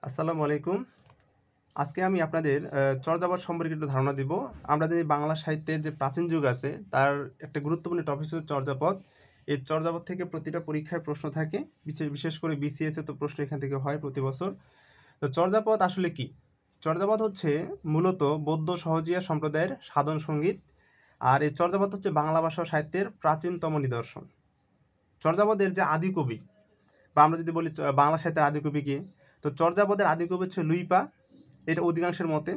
আসসালামু আলাইকুম। আজকে আমি আপনাদের চর্যাপদ সম্পর্কে একটু ধারণা দিব। আমরা জানি বাংলা সাহিত্যের যে প্রাচীন যুগ আছে, তার একটা গুরুত্বপূর্ণ টপিক হচ্ছে চর্যাপদ। এই চর্যাপদ থেকে প্রতিটা পরীক্ষায় প্রশ্ন থাকে। বিশেষ করে বিসিএস এ তো প্রশ্ন এখান থেকে হয় প্রতি বছর। তো চর্যাপদ আসলে কি? চর্যাপদ হচ্ছে মূলত বৌদ্ধ সহজিয়া সম্প্রদায়ের সাধন সঙ্গীত। আর এই চর্যাপদ হচ্ছে বাংলা ভাষা ও সাহিত্যের প্রাচীনতম নিদর্শন। চর্যাপদের যে আদি কবি বা আমরা যদি বলি বাংলা সাহিত্যের আদি কবি কে? তো চর্যাপদের আদি কবি হচ্ছে লুইপা, এটা অধিকাংশের মতে।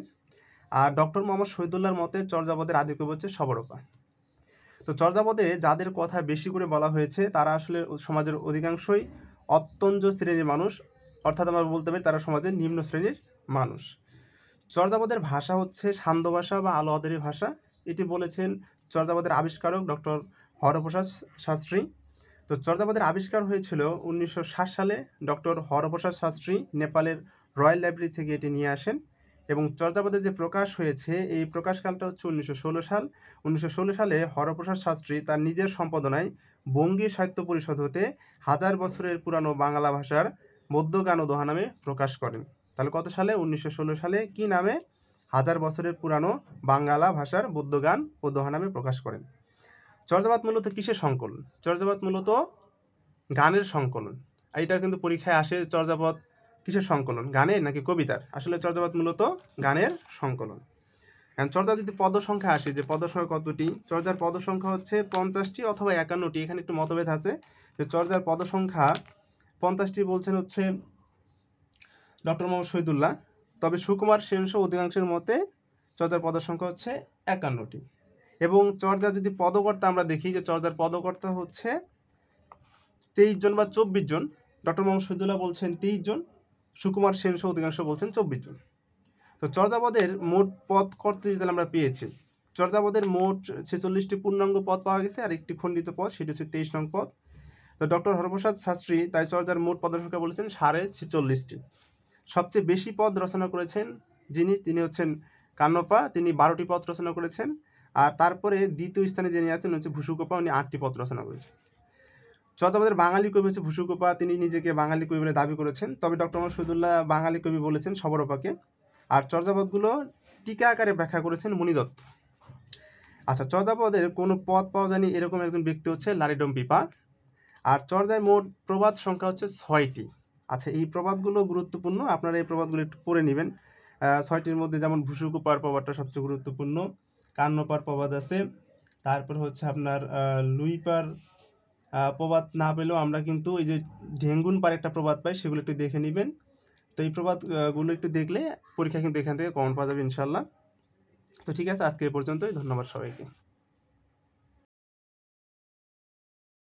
আর ডক্টর মোহাম্মদ শহীদুল্লাহর মতে চর্যাপদের আদি কবি হচ্ছে শবরপা। তো চর্যাপদে যাদের কথা বেশি করে বলা হয়েছে তারা আসলে সমাজের অধিকাংশই অত্যন্ত শ্রেণীর মানুষ, অর্থাৎ আমরা বলতে পারি তারা সমাজের নিম্ন শ্রেণীর মানুষ। চর্যাপদের ভাষা হচ্ছে সান্ধ্য ভাষা বা আলো আদরি ভাষা। এটি বলেছেন চর্যাপদের আবিষ্কারক ডক্টর হরপ্রসাদ শাস্ত্রী। তো চর্যাপদের আবিষ্কার হয়েছিল 1960 সালে। ডক্টর হরপ্রসাদ শাস্ত্রী নেপালের রয়্যাল লাইব্রেরি থেকে এটি নিয়ে আসেন এবং চর্যাপদের যে প্রকাশ হয়েছে এই প্রকাশকালটা হচ্ছে 1916 সাল। 1916 সালে হরপ্রসাদ শাস্ত্রী তার নিজের সম্পাদনায় বঙ্গী সাহিত্য পরিষদ হতে 1000 বছরের পুরানো বাংলা ভাষার মধ্যগান ও দোহা নামে প্রকাশ করেন। তাহলে কত সালে? 1916 সালে কি নামে? 1000 বছরের পুরানো বাংলা ভাষার মধ্যগান ও দোহা নামে প্রকাশ করেন। চর্যাপদ মূলত কিসের সংকলন? চর্যাপদ মূলত গানের সংকলন। আর এটা কিন্তু পরীক্ষায় আসে, চর্যাপদ কিসের সংকলন, গানের নাকি কবিতার? আসলে চর্যাপদ মূলত গানের সংকলন। এখন চর্যার যদি পদ সংখ্যা আসে, যে পদ সংখ্যা কতটি? চর্যার পদ সংখ্যা হচ্ছে 50টি অথবা 51টি। এখানে একটু মতভেদ আছে যে চর্যার পদ সংখ্যা 50টি বলছেন হচ্ছে ডক্টর মোহাম্মদ শহীদুল্লাহ, তবে সুকুমার সেনসহ অধিকাংশের মতে চর্যার পদ সংখ্যা হচ্ছে 51টি। এবং চর্যার যদি পদকর্তা আমরা দেখি, যে চর্যার পদকর্তা হচ্ছে 23 জন বা 24 জন। ডক্টর মোহাম্মদ শহীদুল্লাহ বলছেন 23 জন, সুকুমার সেনসহ অধিকাংশ বলছেন 24 জন। তো চর্যাপদের মোট পদ কত তাহলে আমরা পেয়েছি? চর্যাপদের মোট 46টি পূর্ণাঙ্গ পদ পাওয়া গেছে, আর একটি খণ্ডিত পদ, সেটি হচ্ছে 23 নং পদ। তো ডক্টর হরপ্রসাদ শাস্ত্রী তাই চর্যার মোট পদের সংখ্যা বলেছেন 46.5টি। সবচেয়ে বেশি পদ রচনা করেছেন তিনি হচ্ছেন কান্নপা, তিনি 12টি পদ রচনা করেছেন। আর তারপরে দ্বিতীয় স্থানে যিনি আছেন হচ্ছে ভূসুকোপা, উনি 8টি পদ রচনা করেছেন। চর্যাপদের বাঙালি কবি হচ্ছে ভূসুকোপা, তিনি নিজেকে বাঙালি কবি বলে দাবি করেছেন, তবে ডক্টর মোহাম্মদ শহীদুল্লাহ বাঙালি কবি বলেছেন শবরপাকে। আর চর্যাপদগুলো টিকা আকারে ব্যাখ্যা করেছেন মুনি দত্ত। আচ্ছা, চর্যাপদের কোনো পদ পাওয়া যায়নি এরকম একজন ব্যক্তি হচ্ছে লারিডম পিপা। আর চর্যায় মোট প্রবাদ সংখ্যা হচ্ছে 6টি। আচ্ছা, এই প্রবাদগুলো গুরুত্বপূর্ণ, আপনারা এই প্রবাদগুলো একটু পড়ে নেবেন। 6টির মধ্যে যেমন ভূসুকোপার প্রবাদটা সবচেয়ে গুরুত্বপূর্ণ, কান্নপার প্রবাদ আছে, তারপর হচ্ছে আপনার লুইপার প্রবাদ না পেলেও আমরা কিন্তু এই যে ঢেঙ্গুন পার একটা প্রবাদ পাই, সেগুলো একটু দেখে নেবেন। তো এই প্রবাদগুলো একটু দেখলে পরীক্ষা কিন্তু এখান থেকে কমন পাওয়া যাবে ইনশাল্লাহ। তো ঠিক আছে, আজকে এ পর্যন্তই। ধন্যবাদ সবাইকে।